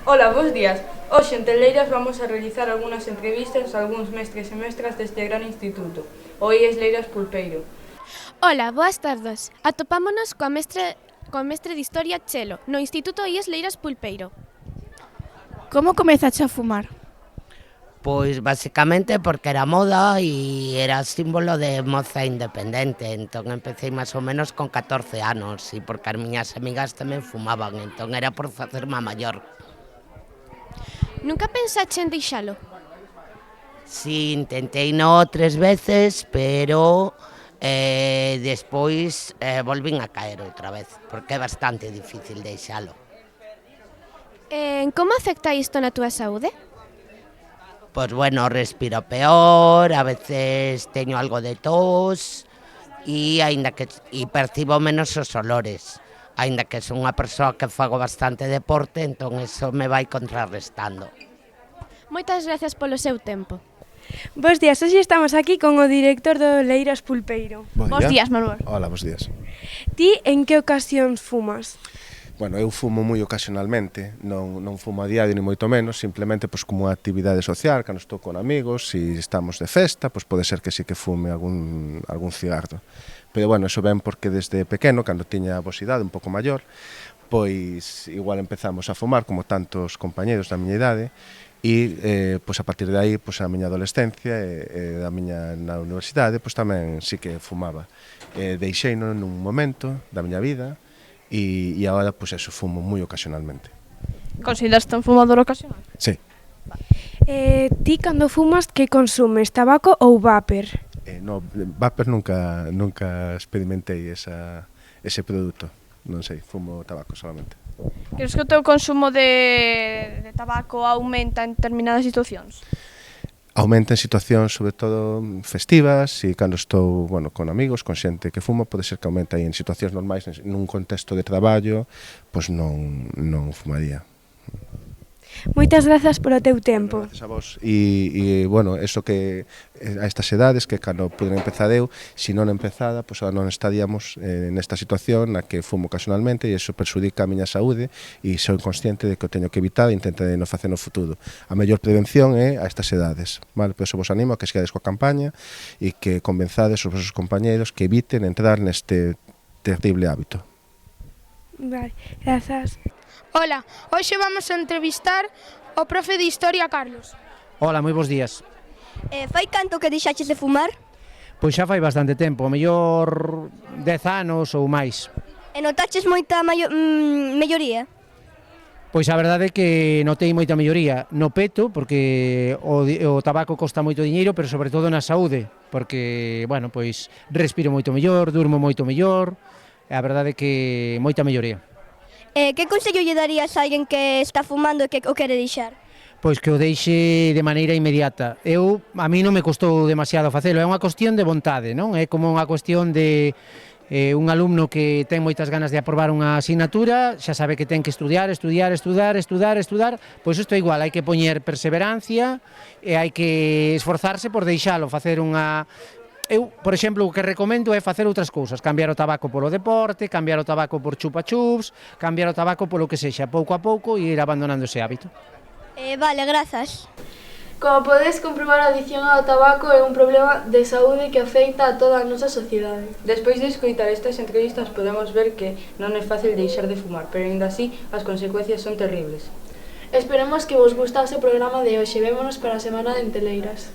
Ola, bos días. Hoxe en Teleiras vamos a realizar algunhas entrevistas a algúns mestres e mestras deste gran instituto, o IES Leiras Pulpeiro. Ola, boas tardes. Atopámonos coa mestre de Historia Chelo, no Instituto IES Leiras Pulpeiro. Como comezache a fumar? Pois basicamente porque era moda e era símbolo de moza independente. Entón empecé máis ou menos con 14 anos e porque as miñas amigas tamén fumaban, entón era por facerme maior. Nunca pensache en deixalo? Si, intentei no 3 veces, pero despois volvín a caer outra vez, porque é bastante difícil deixalo. Como afecta isto na túa saúde? Pois bueno, respiro peor, a veces teño algo de tos e percibo menos os olores. Aínda que son unha persoa que fago bastante deporte, entón eso me vai contrarrestando. Moitas gracias polo seu tempo. Bos días, hoxe estamos aquí con o director do Leiras Pulpeiro. Bos días, Manuel. Hola, bos días. Ti en que ocasións fumas? Bueno, eu fumo moi ocasionalmente, non fumo a diario ni moito menos, simplemente pois, como actividade social, cando estou con amigos, se estamos de festa, pois pode ser que sí que fume algún cigarro. Pero bueno, eso ven porque desde pequeno, cando tiña a vosidade un pouco maior, pois igual empezamos a fumar como tantos compañeros da miña idade, e pois a partir de aí, pois a miña adolescencia e da miña na universidade, pois tamén sí que fumaba. Deixeino nun momento da miña vida, e agora, pois eso, fumo moi ocasionalmente. Consideras-te un fumador ocasional? Sí. Ti cando fumas, que consumes, tabaco ou vapor? No, vapor nunca experimentei ese produto, non sei, fumo tabaco solamente. Crees que o teu consumo de tabaco aumenta en determinadas situacións? Aumenta en situacións, sobre todo, festivas e cando estou, bueno, con amigos, con xente que fuma, pode ser que aumente aí en situacións normais, nun contexto de traballo, pois non fumaría. Moitas grazas polo teu tempo. Gracias a vos. E bueno, eso que a estas edades, que cando puden empezar eu, se non empezada, pois non estaríamos nesta situación na que fumo ocasionalmente e iso perxudica a miña saúde e sou consciente de que o teño que evitar e intentarei non facer no futuro. A mellor prevención é a estas edades, vale? Por iso vos animo a que sigades coa campaña e que convenzades os vosos compañeros que eviten entrar neste terrible hábito. Vale, grazas. Ola, hoxe vamos a entrevistar o profe de Historia Carlos. Ola, moi bons días. Fai canto que deixaches de fumar? Pois xa fai bastante tempo, mellor 10 anos ou máis. E notaches moita melloría? Pois a verdade é que notei moita melloría no peto, porque o tabaco costa moito diñeiro, pero sobre todo na saúde, porque, bueno, pois respiro moito mellor, durmo moito mellor, e a verdade é que moita melloría. Que consello lle darías a alguén que está fumando e que o quere deixar? Pois que o deixe de maneira inmediata. A mí non me costou demasiado facelo, é unha cuestión de vontade, non? É como unha cuestión de un alumno que ten moitas ganas de aprobar unha asignatura, xa sabe que ten que estudiar, pois isto é igual, hai que poñer perseverancia e hai que esforzarse por deixalo, facer unha... Eu, por exemplo, o que recomendo é facer outras cousas, cambiar o tabaco polo deporte, cambiar o tabaco por chupa-chups, cambiar o tabaco polo que sexa, pouco a pouco e ir abandonando ese hábito. Vale, grazas. Como podes comprobar, a adicción ao tabaco é un problema de saúde que afecta a toda a nosa sociedade. Despois de escoitar estas entrevistas podemos ver que non é fácil deixar de fumar, pero aínda así as consecuencias son terribles. Esperemos que vos gustase o programa de hoxe. Vémonos para a semana de Teleiras.